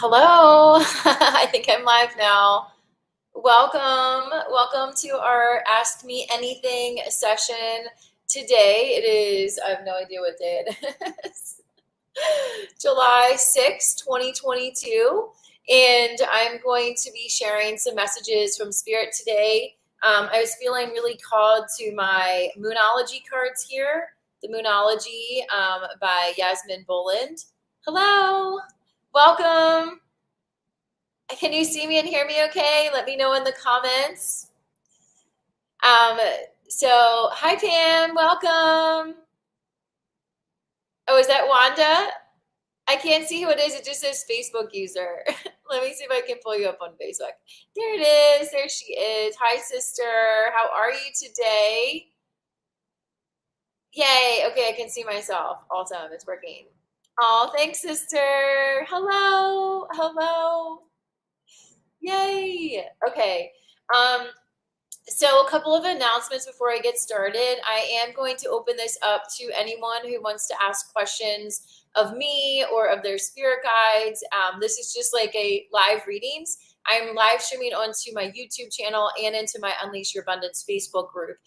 Hello. I think I'm live now. Welcome to our Ask Me Anything session. Today it is, I have no idea what day it is, July 6th, 2022. And I'm going to be sharing some messages from Spirit today. I was feeling really called to my Moonology cards here, the Moonology by Yasmin Boland. Hello. Welcome. Can you see me and hear me okay? Let me know in the comments. So hi Pam, welcome. Oh, is that Wanda? I can't see who it is. It just says Facebook user. Let me see if I can pull you up on Facebook. There it is. There she is. Hi, sister. How are you today? Yay. Okay, I can see myself. Awesome. It's working. Oh, thanks, sister. Hello. Hello. Yay. Okay. So a couple of announcements before I get started. I am going to open this up to anyone who wants to ask questions of me or of their spirit guides. This is just like a live readings. I'm live streaming onto my YouTube channel and into my Unleash Your Abundance Facebook group.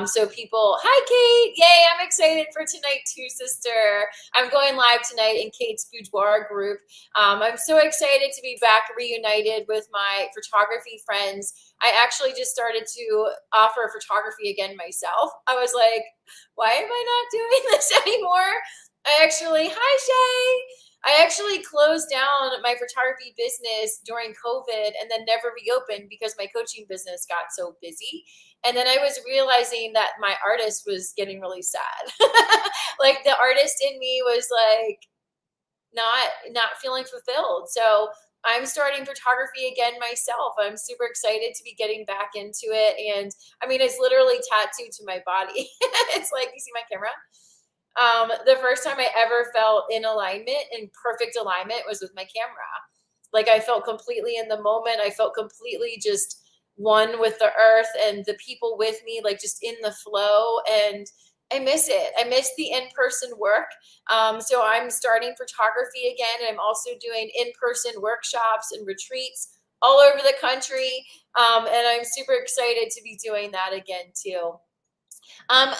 So people, hi Kate, yay, I'm excited for tonight too, sister. I'm going live tonight in Kate's boudoir group. I'm so excited to be back reunited with my photography friends. I actually just started to offer photography again myself. I was like, why am I not doing this anymore? Hi Shay. I actually closed down my photography business during COVID and then never reopened because my coaching business got so busy. And then I was realizing that my artist was getting really sad. Like the artist in me was like not feeling fulfilled. So I'm starting photography again myself. I'm super excited to be getting back into it. And I mean, it's literally tattooed to my body. It's like, you see my camera? The first time I ever felt in alignment, in perfect alignment, was with my camera. Like I felt completely in the moment. I felt completely just one with the earth and the people with me, like just in the flow. And I miss it. I miss the in-person work. So I'm starting photography again. And I'm also doing in-person workshops and retreats all over the country. And I'm super excited to be doing that again too.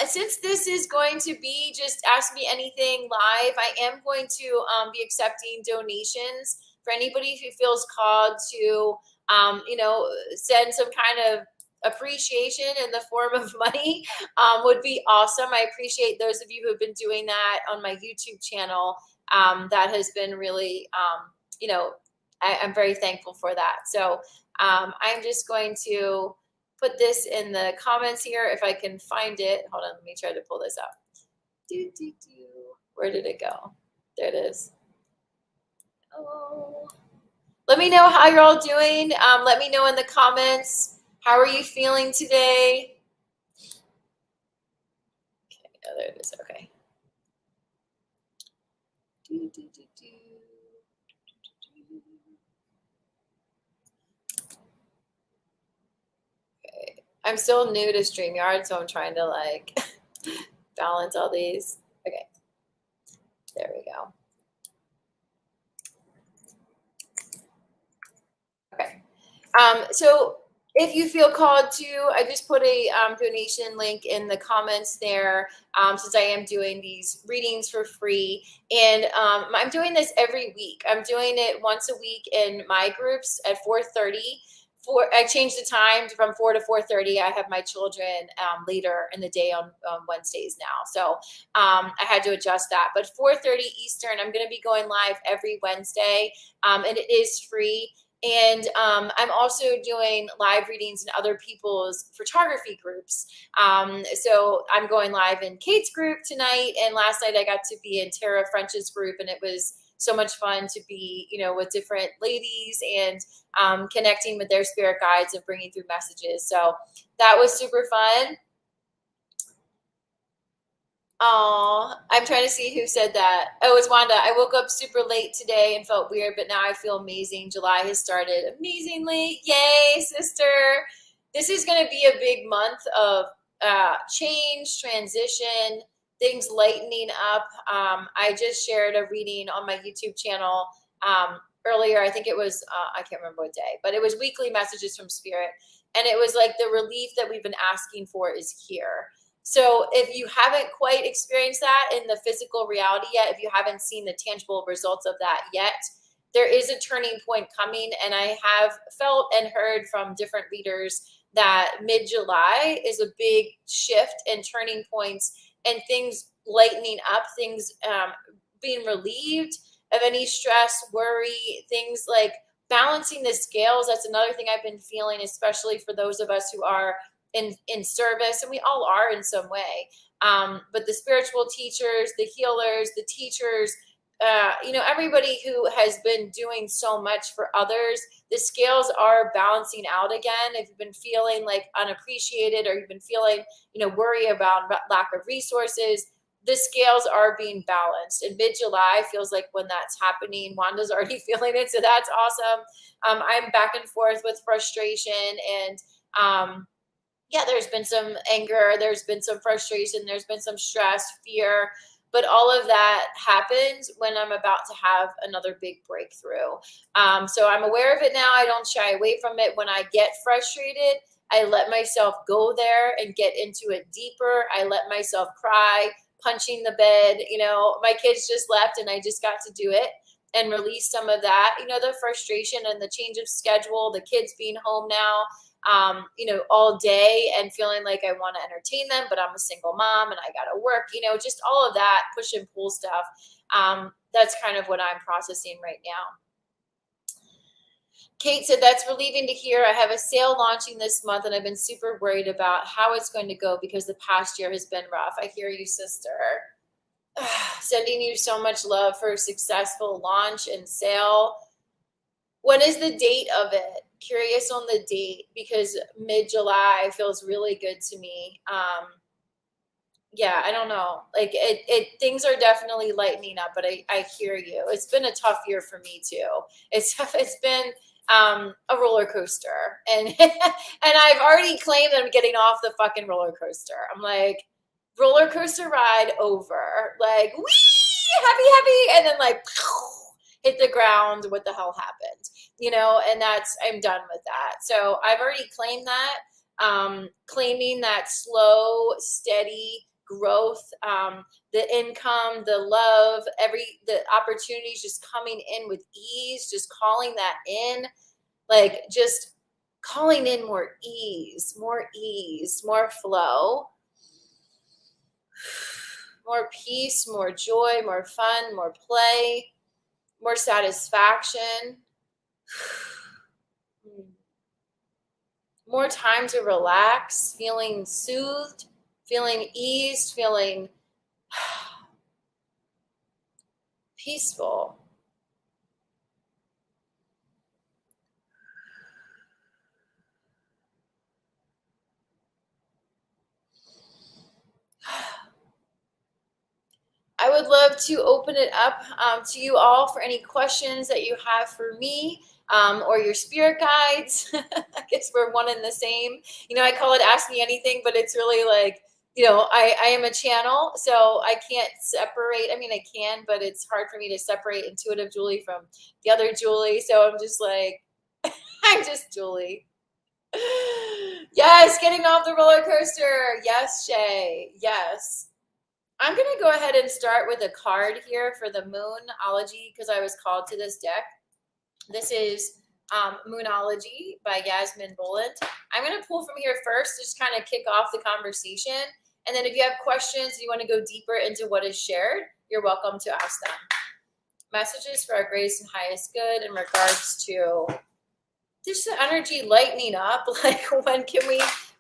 Since this is going to be just Ask Me Anything live, I am going to be accepting donations for anybody who feels called to, send some kind of appreciation in the form of money would be awesome. I appreciate those of you who have been doing that on my YouTube channel. That has been really, I'm very thankful for that. So I'm just going to put this in the comments here if I can find it. Hold on, let me try to pull this up. Where did it go? There it is. Oh. Let me know how you're all doing. Let me know in the comments. How are you feeling today? Okay, oh, there it is. Okay. Okay. I'm still new to StreamYard, so I'm trying to like balance all these. Okay. There we go. Okay. So if you feel called to, I just put a donation link in the comments there, since I am doing these readings for free. And I'm doing this every week. I'm doing it once a week in my groups at 4:30. I changed the time from 4 to 4:30. I have my children later in the day on Wednesdays now. So I had to adjust that. But 4:30 Eastern, I'm going to be going live every Wednesday, and it is free. And I'm also doing live readings in other people's photography groups. So I'm going live in Kate's group tonight. And last night I got to be in Tara French's group, and it was so much fun to be, with different ladies and connecting with their spirit guides and bringing through messages. So that was super fun. Oh, I'm trying to see who said that. Oh, it's Wanda. I woke up super late today and felt weird, but now I feel amazing. July has started amazingly. Yay, sister. This is going to be a big month of change, transition, things lightening up. I just shared a reading on my YouTube channel earlier. I think it was, I can't remember what day, but it was weekly messages from Spirit. And it was like the relief that we've been asking for is here. So if you haven't quite experienced that in the physical reality yet, if you haven't seen the tangible results of that yet, there is a turning point coming. And I have felt and heard from different leaders that mid-July is a big shift and turning points and things lightening up, things being relieved of any stress, worry, things like balancing the scales. That's another thing I've been feeling, especially for those of us who are in service, and we all are in some way. But the spiritual teachers, the healers, the teachers, everybody who has been doing so much for others, the scales are balancing out again. If you've been feeling like unappreciated, or you've been feeling, worry about lack of resources, the scales are being balanced. And mid-July feels like when that's happening. Wanda's already feeling it, so that's awesome. I'm back and forth with frustration, and there's been some anger, there's been some frustration, there's been some stress, fear, but all of that happens when I'm about to have another big breakthrough. So I'm aware of it now. I don't shy away from it. When I get frustrated, I let myself go there and get into it deeper. I let myself cry, punching the bed. My kids just left and I just got to do it and release some of that, the frustration and the change of schedule, the kids being home now, all day and feeling like I want to entertain them, but I'm a single mom and I got to work, just all of that push and pull stuff. That's kind of what I'm processing right now. Kate said, that's relieving to hear. I have a sale launching this month and I've been super worried about how it's going to go because the past year has been rough. I hear you, sister. Sending you so much love for a successful launch and sale. When is the date of it? Curious on the date, because mid-July feels really good to me. I don't know. Like things are definitely lightening up, but I hear you. It's been a tough year for me too. It's been a roller coaster, and and I've already claimed that I'm getting off the fucking roller coaster. I'm like, roller coaster ride over, like wee, heavy, and then like hit the ground. What the hell happened? And I'm done with that. So I've already claimed that, claiming that slow, steady growth, the income, the love, the opportunities just coming in with ease, just calling that in, like just calling in more ease, more flow, more peace, more joy, more fun, more play, more satisfaction, more time to relax, feeling soothed, feeling eased, feeling peaceful. I would love to open it up to you all for any questions that you have for me or your spirit guides. I guess we're one and the same. I call it Ask Me Anything, but it's really like, I am a channel, so I can't separate. I mean, I can, but it's hard for me to separate intuitive Julie from the other Julie. So I'm just like, I'm just Julie. Yes, getting off the roller coaster. Yes, Shay. Yes. I'm going to go ahead and start with a card here for the Moonology because I was called to this deck. This is Moonology by Yasmin Boland. I'm going to pull from here first, just kind of kick off the conversation. And then if you have questions, you want to go deeper into what is shared, you're welcome to ask them. Messages for our greatest and highest good in regards to just the energy lightening up. Like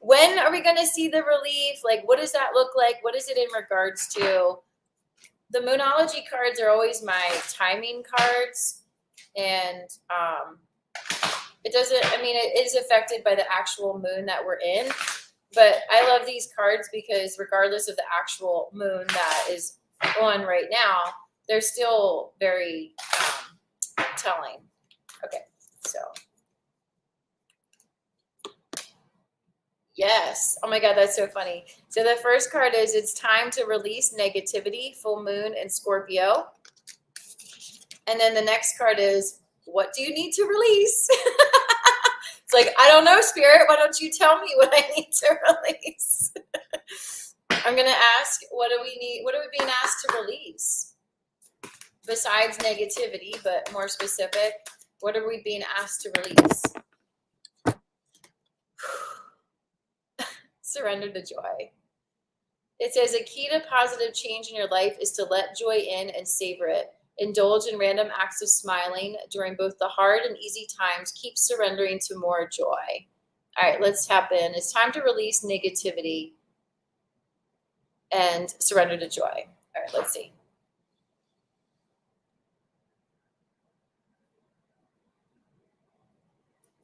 when are we going to see the relief? Like, what does that look like? What is it in regards to? The Moonology cards are always my timing cards. And it is affected by the actual moon that we're in. But I love these cards because regardless of the actual moon that is on right now, they're still very telling. Okay, so. Yes. Oh my God, that's so funny. So the first card is it's time to release negativity, full moon in Scorpio. And then the next card is What do you need to release? It's like, I don't know, Spirit. Why don't you tell me what I need to release? I'm going to ask, what do we need? What are we being asked to release? Besides negativity, but more specific, what are we being asked to release? Surrender to joy. It says a key to positive change in your life is to let joy in and savor it. Indulge in random acts of smiling during both the hard and easy times. Keep surrendering to more joy. All right, let's tap in. It's time to release negativity and surrender to joy. All right, let's see.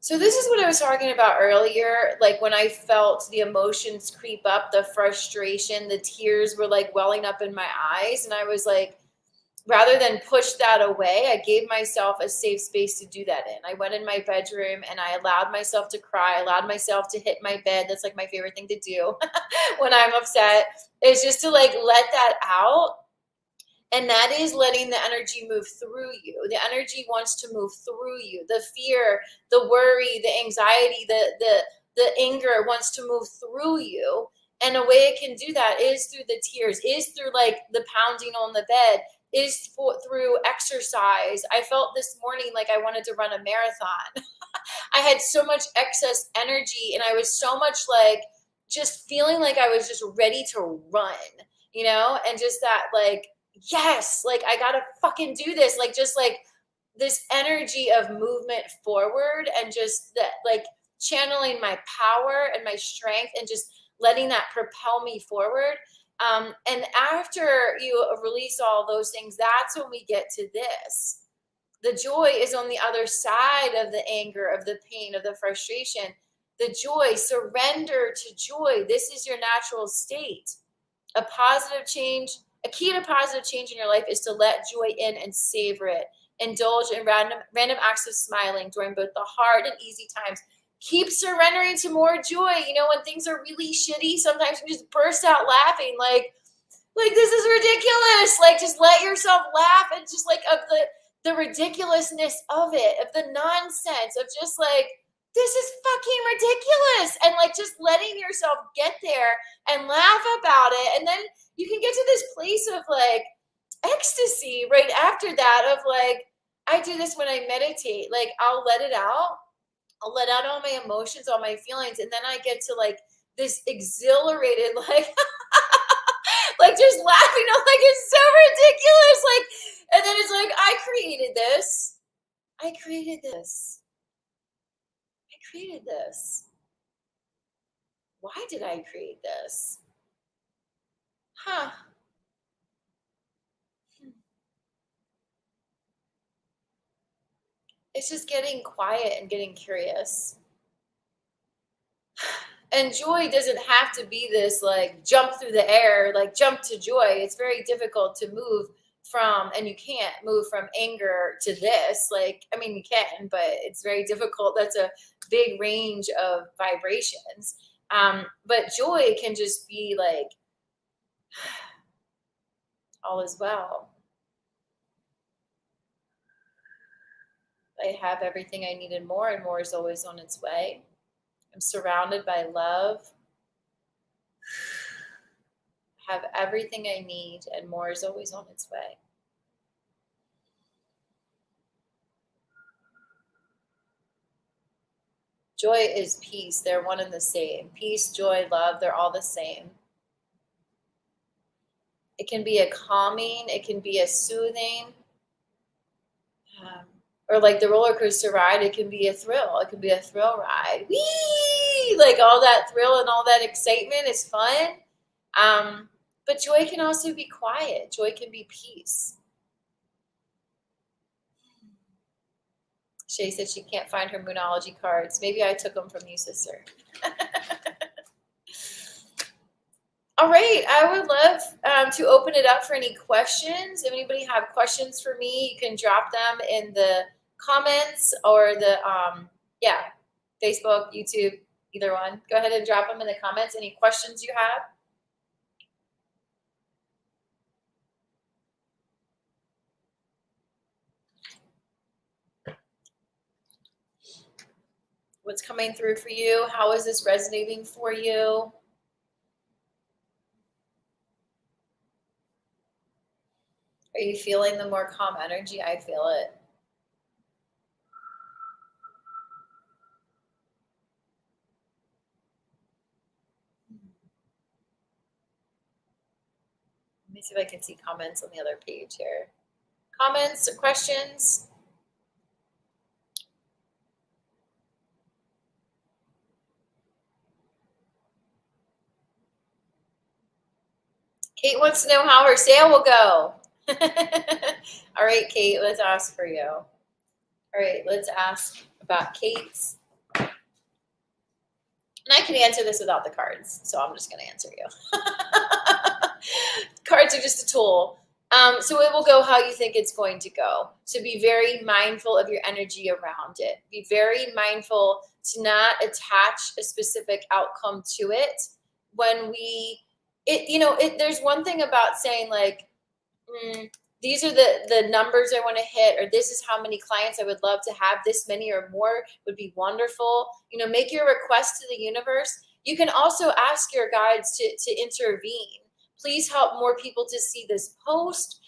So this is what I was talking about earlier, like when I felt the emotions creep up, the frustration, the tears were like welling up in my eyes. And I was like, rather than push that away, I gave myself a safe space to do that in. I went in my bedroom and I allowed myself to cry, allowed myself to hit my bed. That's like my favorite thing to do when I'm upset, is just to like let that out. And that is letting the energy move through you. The energy wants to move through you. The fear, the worry, the anxiety, the anger wants to move through you. And a way it can do that is through the tears, is through like the pounding on the bed, is through exercise. I felt this morning like I wanted to run a marathon. I had so much excess energy and I was so much like just feeling like I was just ready to run, and just that like, yes, like I gotta fucking do this. Like just like this energy of movement forward and just that like channeling my power and my strength and just letting that propel me forward. And after you release all those things, that's when we get to this. The joy is on the other side of the anger, of the pain, of the frustration. The joy, surrender to joy. This is your natural state. A key to positive change in your life is to let joy in and savor it. Indulge in random acts of smiling during both the hard and easy times. Keep surrendering to more joy. When things are really shitty, sometimes you just burst out laughing like this is ridiculous. Like just let yourself laugh and just like of the ridiculousness of it, of the nonsense, of just like, this is fucking ridiculous. And like just letting yourself get there and laugh about it. And then you can get to this place of like ecstasy right after that of like, I do this when I meditate. Like I'll let it out. I'll let out all my emotions, all my feelings. And then I get to like this exhilarated, like, like just laughing. I'm like, it's so ridiculous. Like, and then it's like, I created this. I created this. I created this. Why did I create this? Huh. It's just getting quiet and getting curious. And joy doesn't have to be this like jump through the air, like jump to joy. It's very difficult to move from, and you can't move from anger to this. Like, I mean, you can, but it's very difficult. That's a big range of vibrations. But joy can just be like, all is well. I have everything I need and more is always on its way. I'm surrounded by love. I have everything I need and more is always on its way. Joy is peace. They're one and the same. Peace, joy, love, they're all the same. It can be a calming, it can be a soothing, or like the roller coaster ride, it can be a thrill. It can be a thrill ride. Whee! Like all that thrill and all that excitement is fun. But joy can also be quiet. Joy can be peace. Shay said she can't find her Moonology cards. Maybe I took them from you, sister. All right, I would love to open it up for any questions. If anybody have questions for me, you can drop them in the comments or the Facebook, YouTube, either one. Go ahead and drop them in the comments. Any questions you have? What's coming through for you? How is this resonating for you? Are you feeling the more calm energy? I feel it. Let me see if I can see comments on the other page here. Comments, questions? Kate wants to know how her sale will go. All right, Kate, let's ask for you. All right, let's ask about Kate's. And I can answer this without the cards, so I'm just going to answer you. Cards are just a tool. So it will go how you think it's going to go. So be very mindful of your energy around it. Be very mindful to not attach a specific outcome to it. When there's one thing about saying like, these are the numbers I want to hit, or this is how many clients I would love to have. This many or more would be wonderful. Make your request to the universe. You can also ask your guides to intervene. Please help more people to see this post.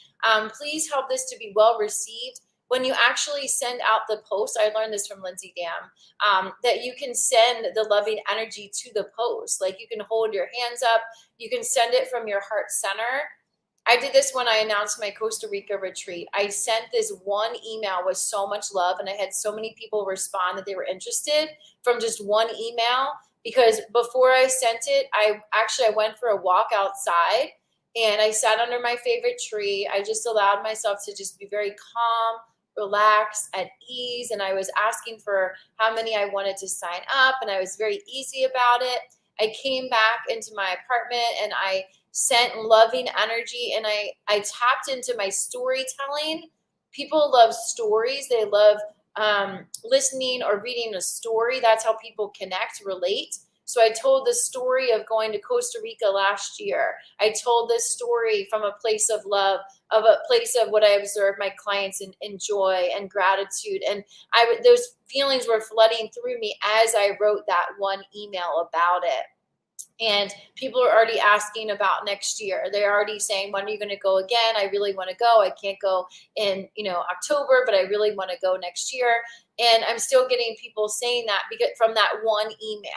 Please help this to be well received. When you actually send out the post, I learned this from Lindsay Dam, that you can send the loving energy to the post. Like you can hold your hands up. You can send it from your heart center. I did this when I announced my Costa Rica retreat. I sent this one email with so much love, and I had so many people respond that they were interested from just one email, because before I sent it, I went for a walk outside and I sat under my favorite tree. I just allowed myself to just be very calm, relaxed, at ease, and I was asking for how many I wanted to sign up, and I was very easy about it. I came back into my apartment and I sent loving energy, and I tapped into my storytelling. People love stories. They love listening or reading a story. That's how people connect, relate. So I told the story of going to Costa Rica last year. I told this story from a place of love, of a place of what I observed my clients in joy and gratitude. And those feelings were flooding through me as I wrote that one email about it. And people are already asking about next year. They're already saying, when are you going to go again? I really want to go. I can't go in, October, but I really want to go next year. And I'm still getting people saying that from that one email,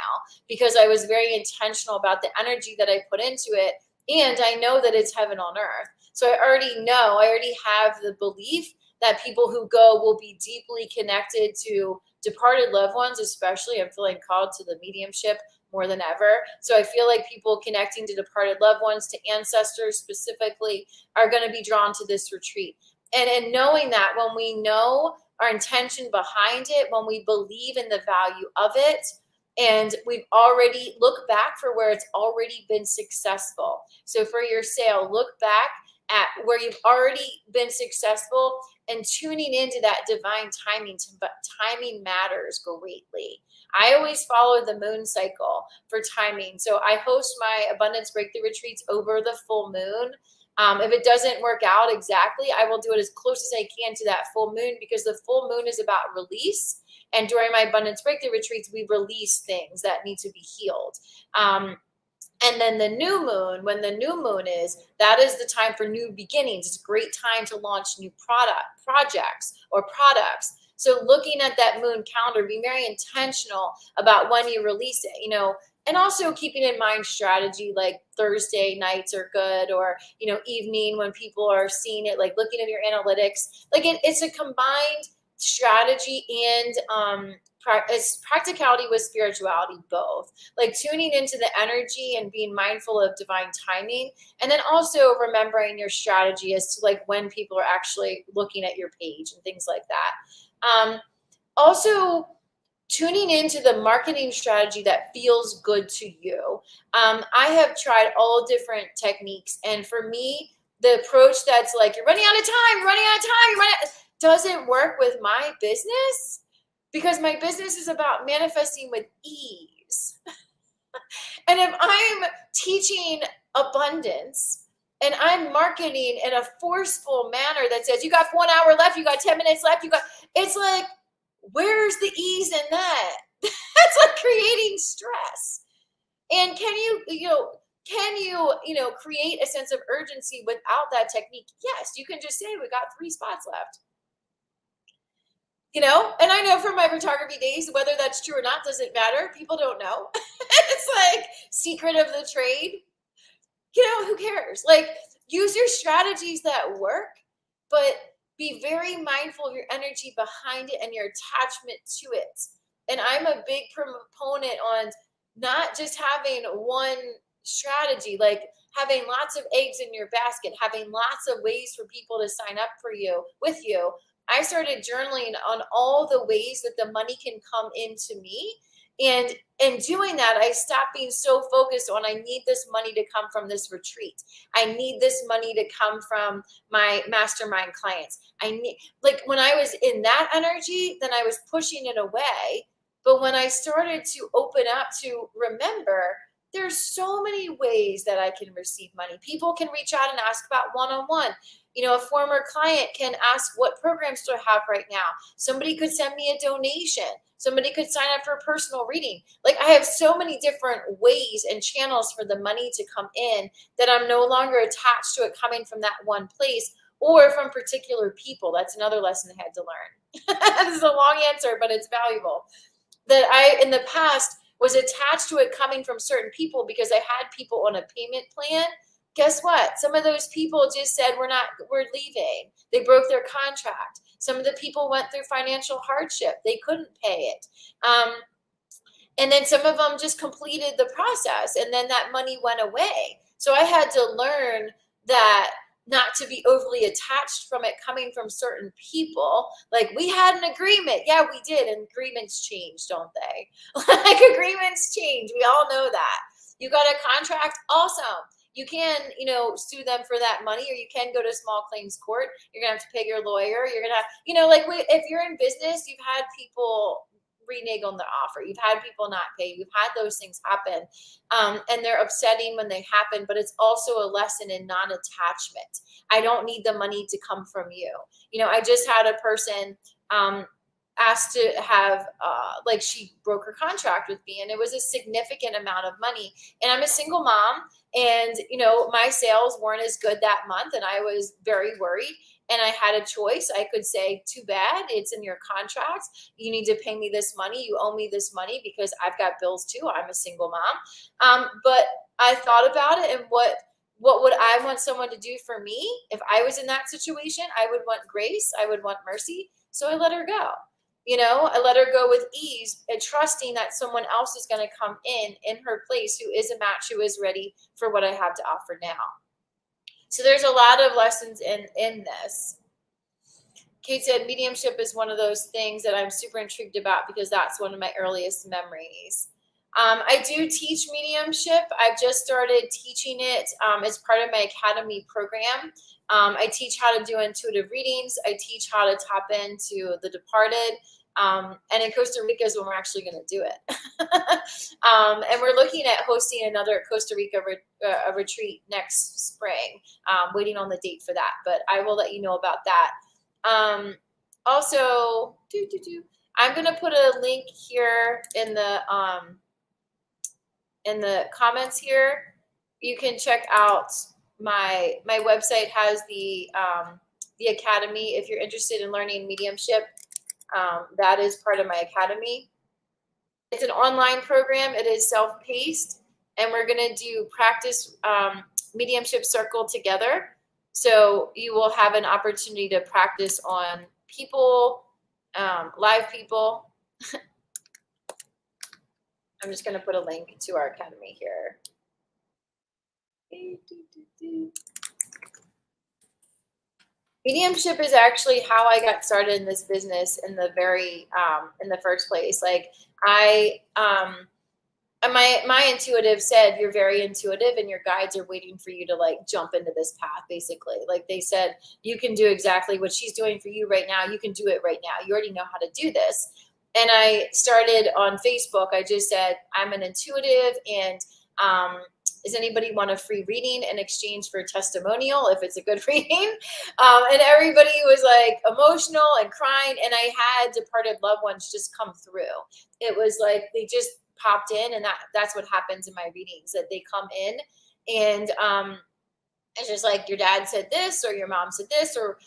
because I was very intentional about the energy that I put into it. And I know that it's heaven on earth. So I already have the belief that people who go will be deeply connected to departed loved ones, especially. I'm feeling called to the mediumship more than ever. So I feel like people connecting to departed loved ones, to ancestors specifically, are going to be drawn to this retreat. And knowing that, when we know our intention behind it, when we believe in the value of it, and we've already looked back for where it's already been successful. So for your sale, look back at where you've already been successful and tuning into that divine timing. But timing matters greatly. I always follow the moon cycle for timing. So I host my abundance breakthrough retreats over the full moon. If it doesn't work out exactly, I will do it as close as I can to that full moon, because the full moon is about release. And during my abundance breakthrough retreats, we release things that need to be healed. And then the new moon, when the new moon is, that is the time for new beginnings. It's a great time to launch new projects or products. So looking at that moon calendar, being very intentional about when you release it, and also keeping in mind strategy, like Thursday nights are good, or, evening when people are seeing it, like looking at your analytics. Like it's a combined strategy and it's practicality with spirituality, both. Like tuning into the energy and being mindful of divine timing, and then also remembering your strategy as to like when people are actually looking at your page and things like that. Also tuning into the marketing strategy that feels good to you. I have tried all different techniques, and for me, the approach that's like, you're running out of time, doesn't work with my business, because my business is about manifesting with ease. And if I'm teaching abundance and I'm marketing in a forceful manner that says, you got 1 hour left, you got 10 minutes left, it's like, where's the ease in that? That's like creating stress. And can you create a sense of urgency without that technique? Yes, you can just say we got 3 spots left. And I know from my photography days, whether that's true or not doesn't matter. People don't know. It's like secret of the trade. Who cares? Like, use your strategies that work, but be very mindful of your energy behind it and your attachment to it. And I'm a big proponent on not just having one strategy, like having lots of eggs in your basket, having lots of ways for people to sign up for you with you. I started journaling on all the ways that the money can come into me. And in doing that, I stopped being so focused on I need this money to come from this retreat. I need this money to come from my mastermind clients. I need, like, when I was in that energy, then I was pushing it away. But when I started to open up to remember, there's so many ways that I can receive money. People can reach out and ask about one-on-one. A former client can ask, what programs do I have right now? Somebody could send me a donation. Somebody could sign up for a personal reading. Like, I have so many different ways and channels for the money to come in that I'm no longer attached to it coming from that one place or from particular people. That's another lesson I had to learn. This is a long answer, but it's valuable. That I, in the past, was attached to it coming from certain people because I had people on a payment plan. Guess what? Some of those people just said, we're leaving. They broke their contract. Some of the people went through financial hardship. They couldn't pay it. And then some of them just completed the process and then that money went away. So I had to learn that not to be overly attached from it coming from certain people. Like, we had an agreement. Yeah, we did. And agreements change, don't they? Like, agreements change. We all know that. You got a contract? Awesome. You can, sue them for that money, or you can go to small claims court. You're going to have to pay your lawyer. You're going to, if you're in business, you've had people renege on the offer. You've had people not pay. You've had those things happen. And they're upsetting when they happen, but it's also a lesson in non-attachment. I don't need the money to come from you. I just had a person asked to have, she broke her contract with me, and it was a significant amount of money. And I'm a single mom, and, my sales weren't as good that month, and I was very worried. And I had a choice. I could say, too bad, it's in your contract. You need to pay me this money. You owe me this money because I've got bills too. I'm a single mom. But I thought about it, and what would I want someone to do for me? If I was in that situation, I would want grace. I would want mercy. So I let her go. I let her go with ease, and trusting that someone else is going to come in her place who is a match, who is ready for what I have to offer now. So there's a lot of lessons in this. Kate said, mediumship is one of those things that I'm super intrigued about because that's one of my earliest memories. I do teach mediumship. I've just started teaching it as part of my academy program. I teach how to do intuitive readings. I teach how to tap into the departed. And in Costa Rica is when we're actually going to do it. And we're looking at hosting another Costa Rica a retreat next spring. Waiting on the date for that, but I will let you know about that. Also, I'm going to put a link here in the comments here. You can check out my website has the academy if you're interested in learning mediumship. That is part of my academy. It's an online program. It is self-paced, and we're going to do practice mediumship circle together. So you will have an opportunity to practice on people, live people. I'm just going to put a link to our academy here. Mediumship is actually how I got started in this business in the first place. Like, my intuitive said, you're very intuitive and your guides are waiting for you to jump into this path, basically. Like, they said, you can do exactly what she's doing for you right now. You can do it right now. You already know how to do this. And I started on Facebook. I just said, I'm an intuitive, and Does anybody want a free reading in exchange for testimonial if it's a good reading? And everybody was like emotional and crying. And I had departed loved ones just come through. It was like they just popped in, and that's what happens in my readings, that they come in and it's just like your dad said this, or your mom said this, or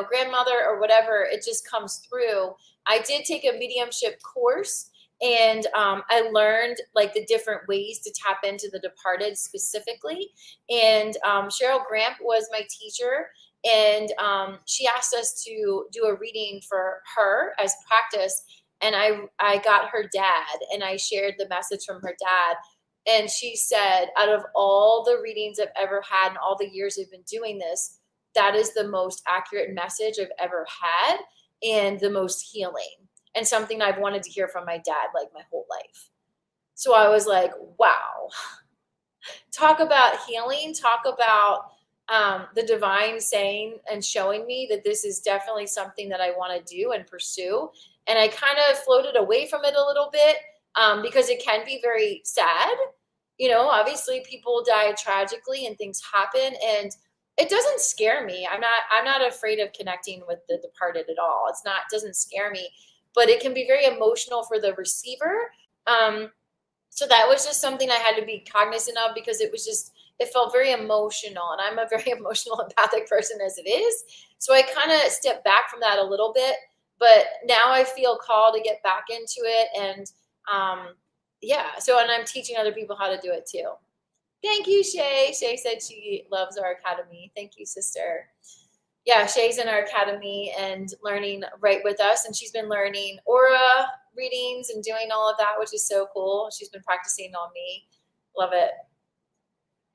grandmother or whatever. It just comes through. I did take a mediumship course, and I learned like the different ways to tap into the departed specifically. And Cheryl Gramp was my teacher, and she asked us to do a reading for her as practice. And I got her dad, and I shared the message from her dad. And she said, out of all the readings I've ever had in all the years I've been doing this, that is the most accurate message I've ever had, and the most healing, and something I've wanted to hear from my dad like my whole life. So I was like, wow, talk about healing, talk about the divine saying and showing me that this is definitely something that I want to do and pursue. And I kind of floated away from it a little bit because it can be very sad. Obviously people die tragically and things happen, and it doesn't scare me. I'm not afraid of connecting with the departed at all. Doesn't scare me, but it can be very emotional for the receiver. So that was just something I had to be cognizant of, because it felt very emotional, and I'm a very emotional, empathic person as it is. So I kind of stepped back from that a little bit, but now I feel called to get back into it. And and I'm teaching other people how to do it too. Thank you, Shay. Shay said she loves our academy. Thank you, sister. Yeah, Shay's in our academy and learning right with us. And she's been learning aura readings and doing all of that, which is so cool. She's been practicing on me. Love it.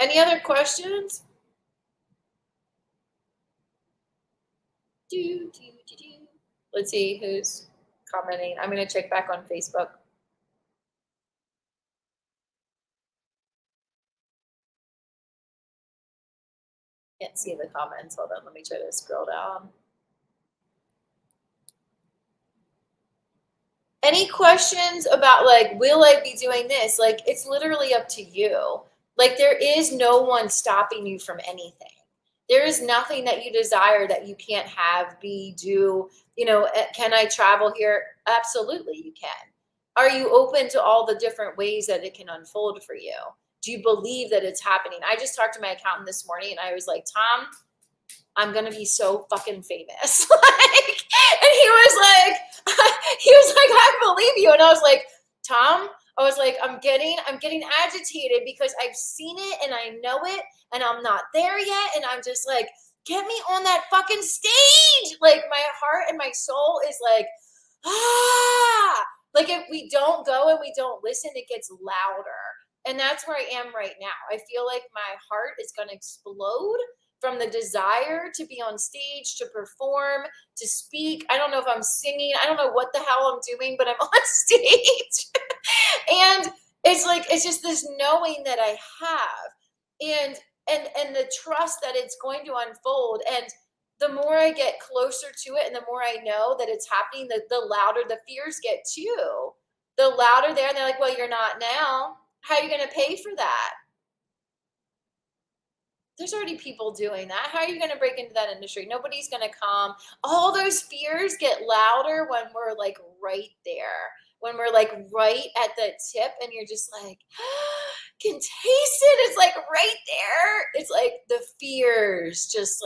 Any other questions? Let's see who's commenting. I'm going to check back on Facebook. Can't see the comments. Hold on, let me try to scroll down. Any questions about will I be doing this? It's literally up to you. There is no one stopping you from anything. There is nothing that you desire that you can't have, be, do. Can I travel here? Absolutely, you can. Are you open to all the different ways that it can unfold for you? Do you believe that it's happening? I just talked to my accountant this morning, and I was like, Tom, I'm going to be so fucking famous. And he was like, I believe you. And I was like, Tom, I'm getting agitated because I've seen it and I know it and I'm not there yet. And I'm just like, get me on that fucking stage. My heart and my soul is like, if we don't go and we don't listen, it gets louder. And that's where I am right now. I feel like my heart is going to explode from the desire to be on stage, to perform, to speak. I don't know if I'm singing. I don't know what the hell I'm doing, but I'm on stage. And it's just this knowing that I have, and the trust that it's going to unfold. And the more I get closer to it, and the more I know that it's happening, the louder the fears get too. The louder they're like, well, you're not now. How are you going to pay for that? There's already people doing that. How are you going to break into that industry? Nobody's going to come. All those fears get louder when we're right there, when we're right at the tip, and you're just can taste it. It's right there. It's the fears just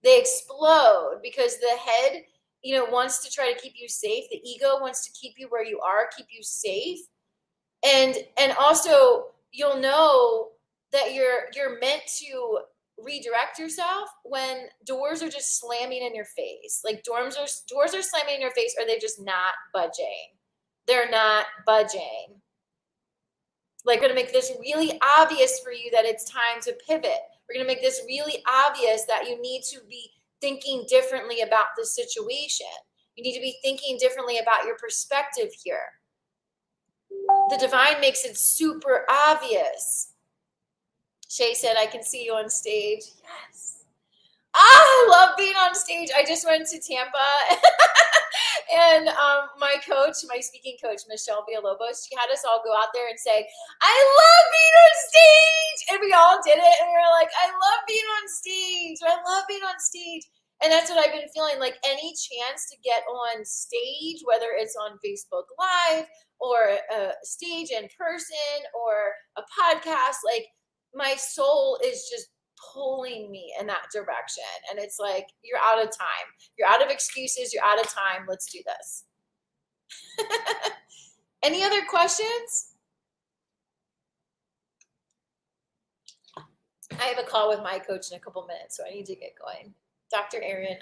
they explode, because the head, wants to try to keep you safe. The ego wants to keep you where you are, keep you safe. And also you'll know that you're meant to redirect yourself when doors are just slamming in your face. Doors are slamming in your face, or they're just not budging. They're not budging. We're going to make this really obvious for you that it's time to pivot. We're going to make this really obvious that you need to be thinking differently about the situation. You need to be thinking differently about your perspective here. The divine makes it super obvious. Shay said, I can see you on stage. Yes. I love being on stage. I just went to Tampa And my coach, my speaking coach, Michelle Villalobos, she had us all go out there and say, I love being on stage. And we all did it. And we were like, I love being on stage. I love being on stage. And that's what I've been feeling, like any chance to get on stage, whether it's on Facebook Live or a stage in person or a podcast, like my soul is just pulling me in that direction. And it's like, you're out of time. You're out of excuses. You're out of time. Let's do this. Any other questions? I have a call with my coach in a couple minutes, so I need to get going. Dr. Aaron,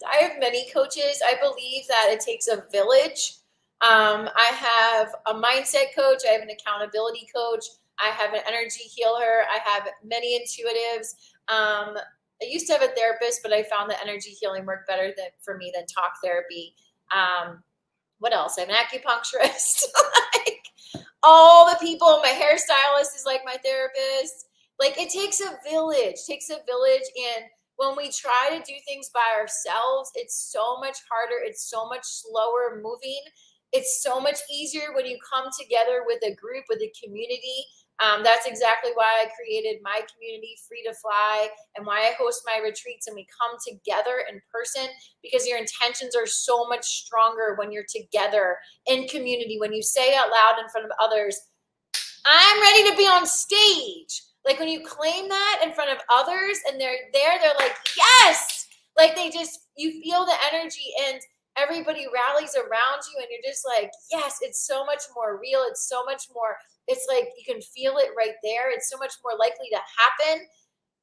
I have many coaches. I believe that it takes a village. I have a mindset coach. I have an accountability coach. I have an energy healer. I have many intuitives. I used to have a therapist, but I found that energy healing worked better for me than talk therapy. What else? I have an acupuncturist. Like all the people, my hairstylist is like my therapist. Like it takes a village, and when we try to do things by ourselves, it's so much harder. It's so much slower moving. It's so much easier when you come together with a group, with a community. That's exactly why I created my community, Free to Fly, and why I host my retreats and we come together in person, because your intentions are so much stronger when you're together in community. When you say out loud in front of others, I'm ready to be on stage. Like when you claim that in front of others and they're there, they're like, yes, like you feel the energy and everybody rallies around you and you're just like, yes, it's so much more real. It's so much more, it's like you can feel it right there. It's so much more likely to happen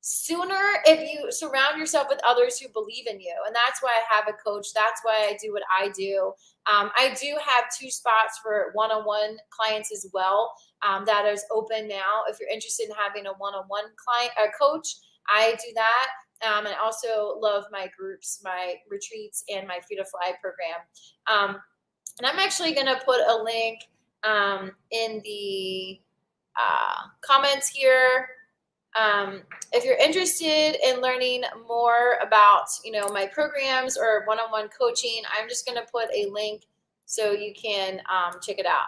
sooner if you surround yourself with others who believe in you. And that's why I have a coach. That's why I do what I do. I do have 2 spots for one-on-one clients as well. That is open now. If you're interested in having a one-on-one client or coach, I do that. And I also love my groups, my retreats, and my Free to Fly program. And I'm actually going to put a link in the comments here. If you're interested in learning more about, my programs or one-on-one coaching, I'm just going to put a link so you can check it out.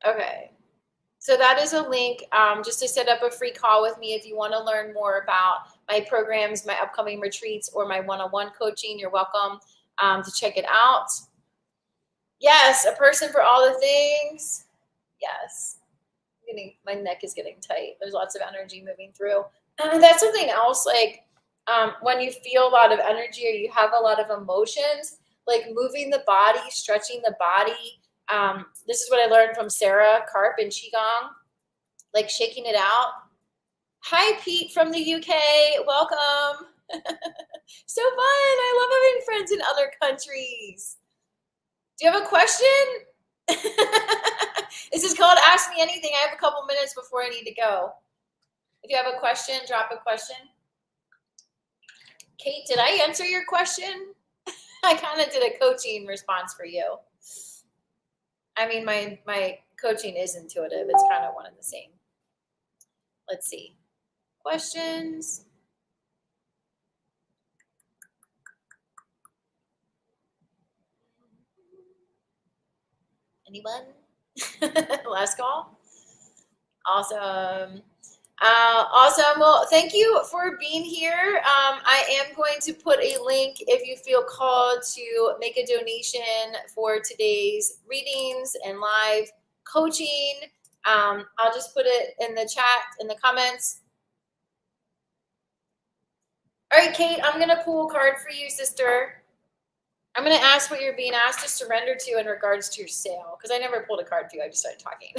Okay. So that is a link just to set up a free call with me if you want to learn more about my programs, my upcoming retreats, or my one-on-one coaching. You're welcome to check it out. Yes, a person for all the things. Yes. My neck is getting tight. There's lots of energy moving through. That's something else, like when you feel a lot of energy or you have a lot of emotions, like moving the body, stretching the body. This is what I learned from Sarah Karp in Qigong, like shaking it out. Hi, Pete from the UK. Welcome. So fun. I love having friends in other countries. Do you have a question? This is called Ask Me Anything. I have a couple minutes before I need to go. If you have a question, drop a question. Kate, did I answer your question? I kind of did a coaching response for you. I mean, my coaching is intuitive. It's kind of one and the same. Let's see. Questions? Anyone? Last call? Awesome. Awesome. Well, thank you for being here. I am going to put a link if you feel called to make a donation for today's readings and live coaching. I'll just put it in the chat, in the comments. All right, Kate, I'm going to pull a card for you, sister. I'm going to ask what you're being asked to surrender to in regards to your sale, because I never pulled a card for you. I just started talking.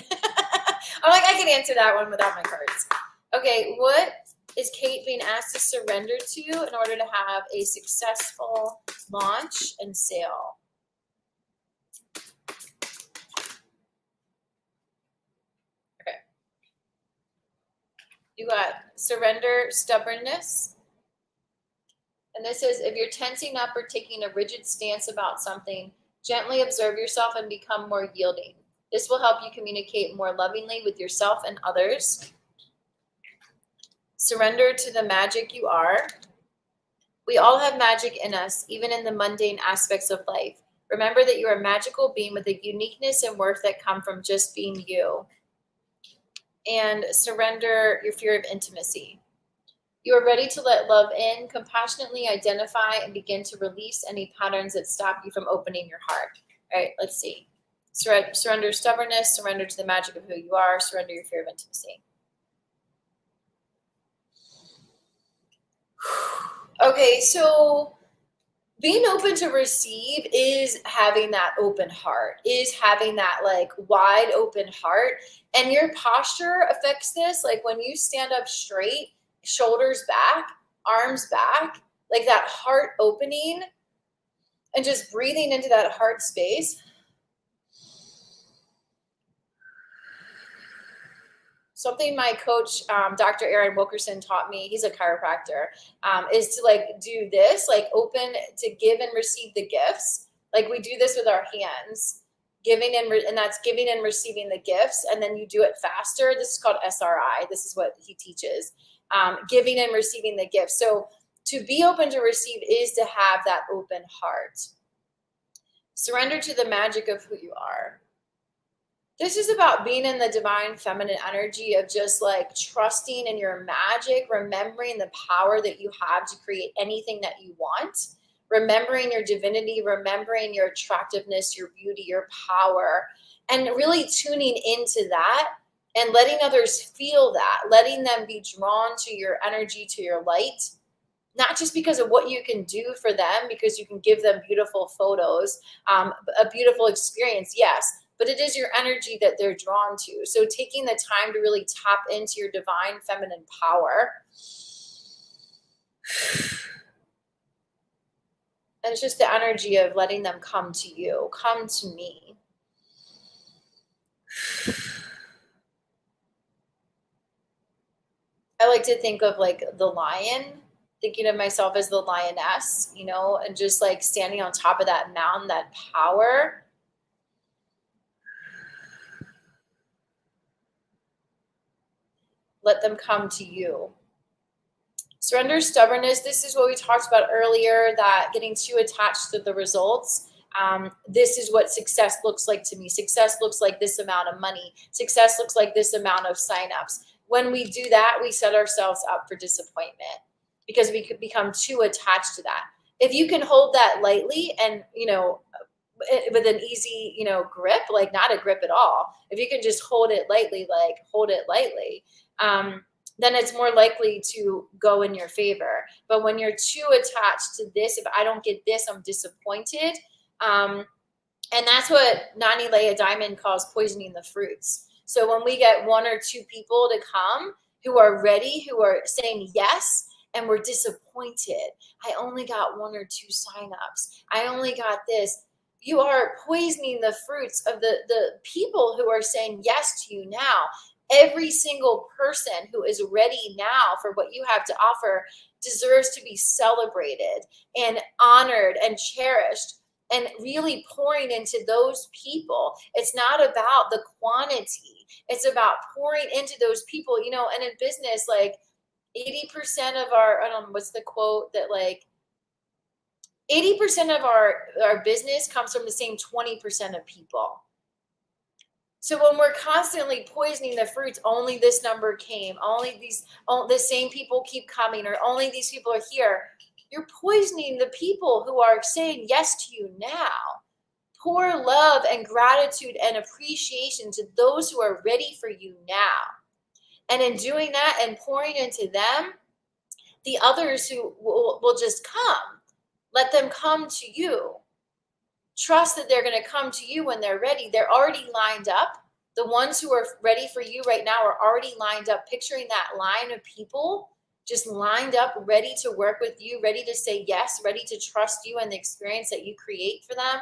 I'm like, I can answer that one without my cards. Okay, what is Kate being asked to surrender to in order to have a successful launch and sale? Okay. You got surrender, stubbornness. And this is, if you're tensing up or taking a rigid stance about something, gently observe yourself and become more yielding. This will help you communicate more lovingly with yourself and others. Surrender to the magic you are. We all have magic in us, even in the mundane aspects of life. Remember that you are a magical being with a uniqueness and worth that come from just being you. And surrender your fear of intimacy. You are ready to let love in, compassionately identify and begin to release any patterns that stop you from opening your heart. All right, let's see. Surrender stubbornness, surrender to the magic of who you are, surrender your fear of intimacy. Okay, so being open to receive is having that open heart, is having that like wide open heart. And your posture affects this. Like when you stand up straight, shoulders back, arms back, like that heart opening and just breathing into that heart space. Something my coach, Dr. Aaron Wilkerson, taught me, he's a chiropractor, is to like do this, like open to give and receive the gifts. Like we do this with our hands, giving and that's giving and receiving the gifts. And then you do it faster. This is called SRI. This is what he teaches, giving and receiving the gifts. So to be open to receive is to have that open heart. Surrender to the magic of who you are. This is about being in the divine feminine energy of just like trusting in your magic, remembering the power that you have to create anything that you want, remembering your divinity, remembering your attractiveness, your beauty, your power, and really tuning into that and letting others feel that, letting them be drawn to your energy, to your light, not just because of what you can do for them, because you can give them beautiful photos, a beautiful experience, yes, but it is your energy that they're drawn to. So taking the time to really tap into your divine feminine power. And it's just the energy of letting them come to you, come to me. I like to think of like the lion, thinking of myself as the lioness, you know, and just like standing on top of that mountain, that power. Let them come to you. Surrender stubbornness. This is what we talked about earlier, that getting too attached to the results. This is what success looks like to me. Success looks like this amount of money. Success looks like this amount of signups. When we do that, we set ourselves up for disappointment because we could become too attached to that. If you can hold that lightly and, you know, with an easy, you know, grip, like not a grip at all. If you can just hold it lightly, like hold it lightly, then it's more likely to go in your favor. But when you're too attached to this, if I don't get this, I'm disappointed. And that's what Nani Leah Diamond calls poisoning the fruits. So when we get one or two people to come who are ready, who are saying yes, and we're disappointed, I only got one or two signups, I only got this. You are poisoning the fruits of the people who are saying yes to you now. Every single person who is ready now for what you have to offer deserves to be celebrated and honored and cherished, and really pouring into those people. It's not about the quantity. It's about pouring into those people, you know, and in business, like 80% of our, I don't know, what's the quote that like 80% of our business comes from the same 20% of people. So when we're constantly poisoning the fruits, only this number came, the same people keep coming, or only these people are here, you're poisoning the people who are saying yes to you now. Pour love and gratitude and appreciation to those who are ready for you now. And in doing that and pouring into them, the others who will just come. Let them come to you. Trust that they're going to come to you when they're ready. They're already lined up. The ones who are ready for you right now are already lined up. Picturing that line of people just lined up, ready to work with you, ready to say yes, ready to trust you and the experience that you create for them.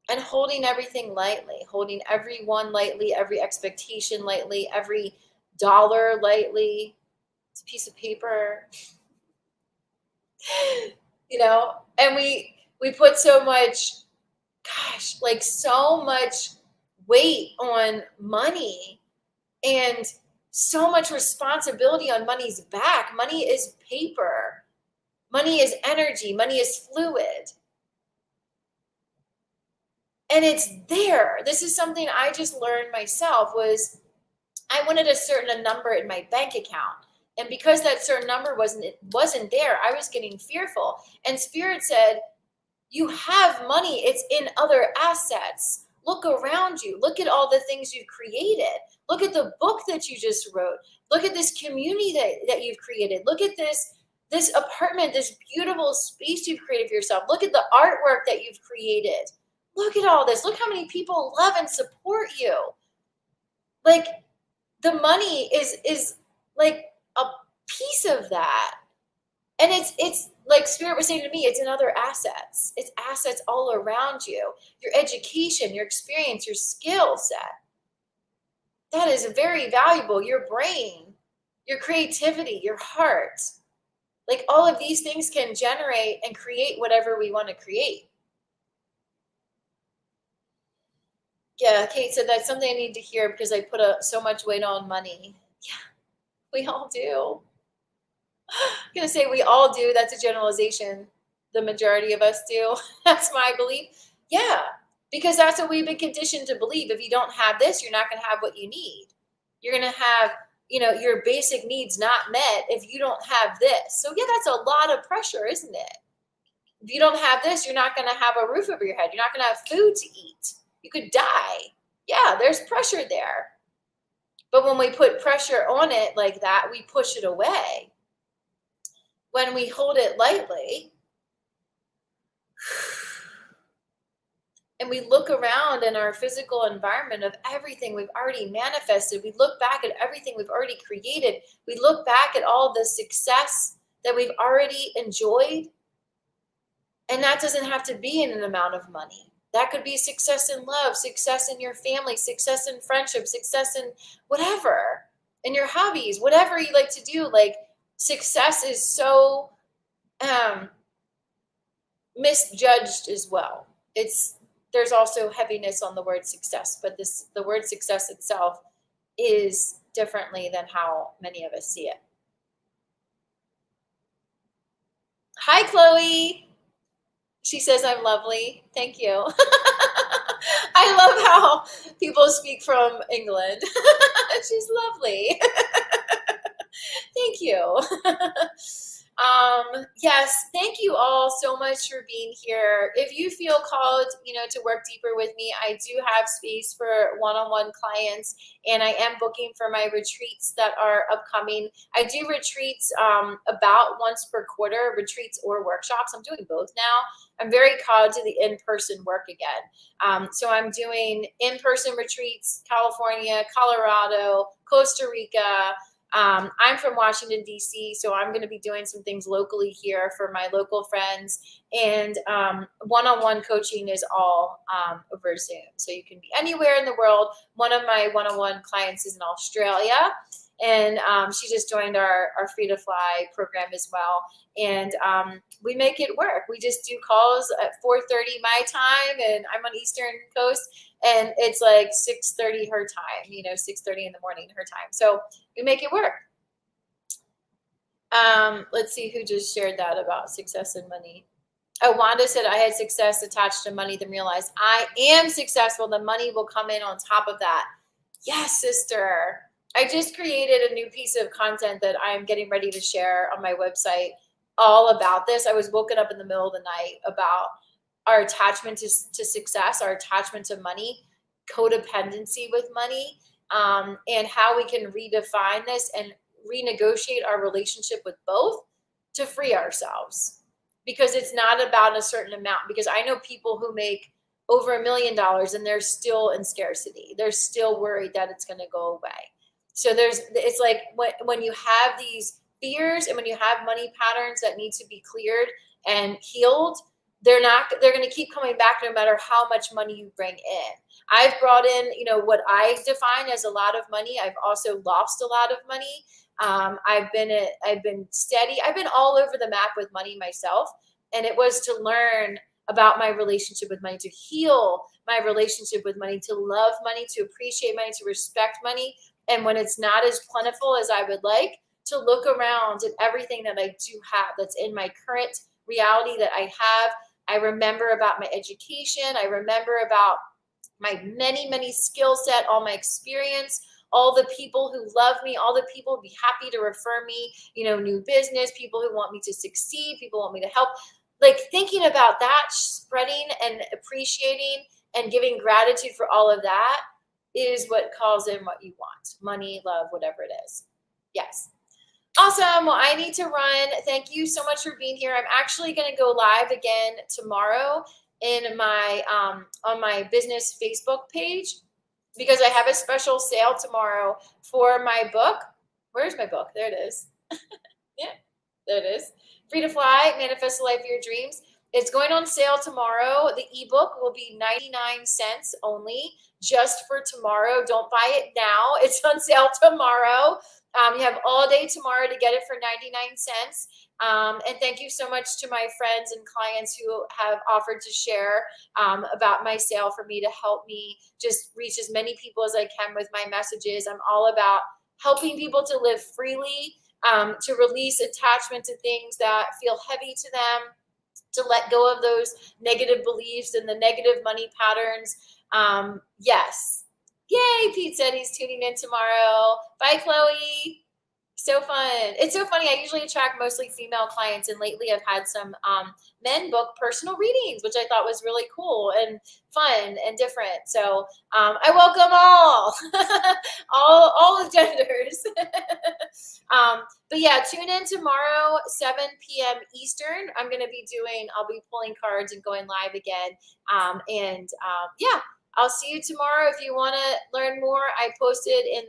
And holding everything lightly, holding everyone lightly, every expectation lightly, every dollar lightly. It's a piece of paper. You know, and we put so much, gosh, like so much weight on money and so much responsibility on money's back. Money is paper. Money is energy. Money is fluid. And it's there. This is something I just learned myself was I wanted a certain number in my bank account. And because that certain number wasn't there, I was getting fearful. And Spirit said, you have money. It's in other assets. Look around you. Look at all the things you've created. Look at the book that you just wrote. Look at this community that you've created. Look at this apartment, this beautiful space you've created for yourself. Look at the artwork that you've created. Look at all this. Look how many people love and support you. Like, the money is like a piece of that. And it's like Spirit was saying to me, it's in other assets. It's assets all around you. Your education, your experience, your skill set. That is very valuable. Your brain, your creativity, your heart. Like, all of these things can generate and create whatever we want to create. Yeah, Kate said that's something I need to hear because I put so much weight on money. Yeah, we all do. I'm going to say we all do. That's a generalization. The majority of us do. That's my belief. Yeah, because that's what we've been conditioned to believe. If you don't have this, you're not going to have what you need. You're going to have, your basic needs not met if you don't have this. So yeah, that's a lot of pressure, isn't it? If you don't have this, you're not going to have a roof over your head. You're not going to have food to eat. You could die. Yeah, there's pressure there. But when we put pressure on it like that, we push it away. When we hold it lightly and we look around in our physical environment of everything we've already manifested, we look back at everything we've already created, we look back at all the success that we've already enjoyed, and that doesn't have to be in an amount of money. That could be success in love, success in your family, success in friendship, success in whatever, in your hobbies, whatever you like to do. Like, success is so misjudged as well. There's also heaviness on the word success, but the word success itself is differently than how many of us see it. Hi, Chloe. She says I'm lovely. Thank you. I love how people speak from England. She's lovely. Thank you. Yes, thank you all so much for being here. If you feel called, to work deeper with me, I do have space for one-on-one clients, and I am booking for my retreats that are upcoming. I do retreats about once per quarter, retreats or workshops. I'm doing both now. I'm very called to the in-person work again. So I'm doing in-person retreats, California, Colorado, Costa Rica. I'm from Washington, D.C., so I'm going to be doing some things locally here for my local friends. And one-on-one coaching is all over Zoom. So you can be anywhere in the world. One of my one-on-one clients is in Australia, and she just joined our Free to Fly program as well. And we make it work. We just do calls at 4:30 my time, and I'm on Eastern Coast, and it's like 6:30 her time, 6:30 in the morning her time. So we make it work. Let's see who just shared that about success and money. Oh, Wanda said I had success attached to money, then realized I am successful. The money will come in on top of that. Yes, sister. I just created a new piece of content that I'm getting ready to share on my website all about this. I was woken up in the middle of the night about our attachment to success, our attachment to money, codependency with money, and how we can redefine this and renegotiate our relationship with both to free ourselves. Because it's not about a certain amount. Because I know people who make over $1 million and they're still in scarcity. They're still worried that it's going to go away. So it's like when you have these fears and when you have money patterns that need to be cleared and healed, they're going to keep coming back no matter how much money you bring in. I've brought in, what I define as a lot of money. I've also lost a lot of money. I've been steady. I've been all over the map with money myself. And it was to learn about my relationship with money, to heal my relationship with money, to love money, to appreciate money, to respect money. And when it's not as plentiful as I would like, to look around at everything that I do have that's in my current reality that I have. I remember about my education. I remember about my many skill set, all my experience, all the people who love me, all the people who be happy to refer me, new business, people who want me to succeed, people want me to help. Like thinking about that, spreading and appreciating and giving gratitude for all of that is what calls in what you want. Money, love, whatever it is. Yes. Awesome. Well, I need to run. Thank you so much for being here. I'm actually going to go live again tomorrow in my on my business Facebook page because I have a special sale tomorrow for my book. Where's my book? There it is. Yeah, there it is. Free to Fly, Manifest the Life of Your Dreams. It's going on sale tomorrow. The ebook will be 99 cents only just for tomorrow. Don't buy it now. It's on sale tomorrow. You have all day tomorrow to get it for 99 cents. And thank you so much to my friends and clients who have offered to share about my sale for me to help me just reach as many people as I can with my messages. I'm all about helping people to live freely, to release attachment to things that feel heavy to them, to let go of those negative beliefs and the negative money patterns. Yes. Yay, Pete said he's tuning in tomorrow. Bye, Chloe. So fun. It's so funny. I usually attract mostly female clients, and lately I've had some men book personal readings, which I thought was really cool and fun and different. So I welcome all, all the genders. But yeah, tune in tomorrow, 7 p.m. Eastern. I'll be pulling cards and going live again. Yeah, I'll see you tomorrow. If you want to learn more, I posted in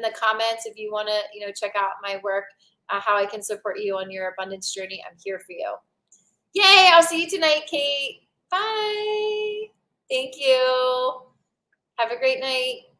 the comments. If you want to, check out my work, how I can support you on your abundance journey, I'm here for you. Yay! I'll see you tonight, Kate. Bye. Thank you. Have a great night.